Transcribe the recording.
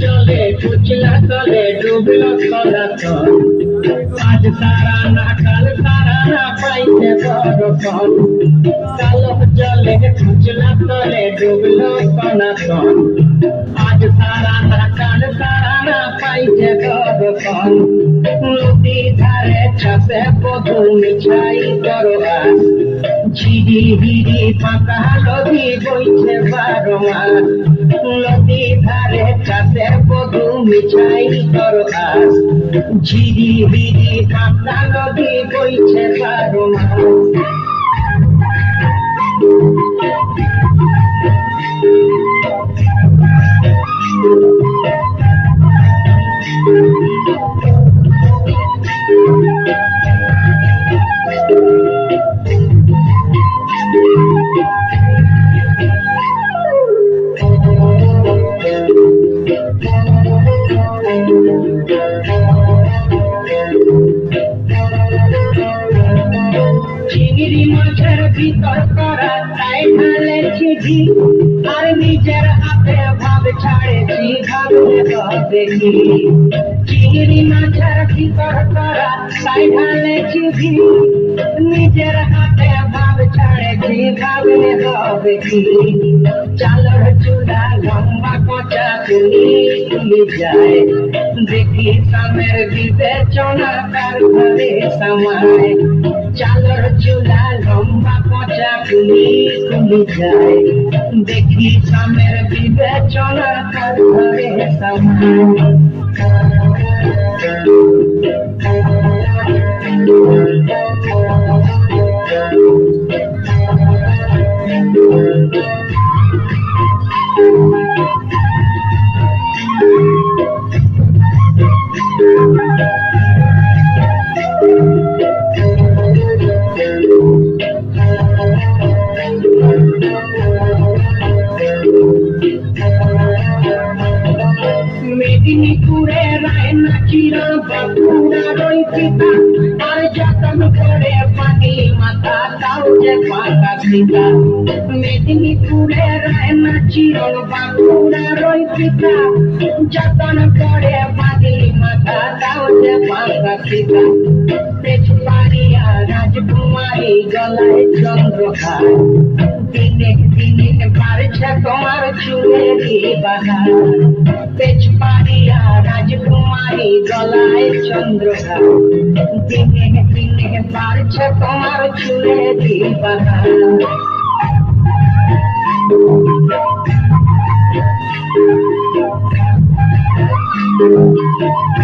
চলে কুচলা তলে ডুবলো তলাতল আজ তারা না কাল তারা না পাইছে বড় কালো জলে কুচলা তলে ডুবলো তলাতল আজ তারা না কাল তারা না পাইছে বড় নদী ধারে চাপে বধু মিঠাই করোয়া ঝিরি হিরি ফাঁকা নদী বইছে 12 মাস নদী ধারে চাপে বধু মিঠাই করোয়া ঝিরি হিরি ফাঁকা নদী বইছে 12 মাস চিংড়ি মাছের ভিতর করা তাই ঢালেছি ঘি আর নিজের হাতে ভাব ছাড়েছি ভাবলে দেখি চিংড়ি মাছের ভিতর করা তাই ঢালেছি ঘি নিজের হাতে ভাব ছাড়েছি ভাবলে দেখি চালর চূড়া লম্বা কচা তুলি যায় দেখি সামের বিবেচনা তার ঘরে সমায় চালর চূড়া লম্বা পচা কুলি যায় দেখি সামের বিবেচনা তার ঘরে সমায় মেদিনীপুরে রায়না চিরা বাঁকুড়া রইপিতা আর যতন করে পানি মাথা তাও যে পাতা পিতা মেদিনীপুরে রায়না চিরল বাঁকুড়া রইপিতা যতন করে পানি মাথা তাও যে পাতা পিতা পেছপাড়িয়া রাজকুমারী গলায় চন্দ্রহার দিনে দিনে বাড়ছে তোমার চুলেরই বাহার পেছপাড়িয়া রাজকুমারী গলায় চন্দ্রহার দিনে দিনে বাড়ছে তোমার চুলেরই বাহার Thank you.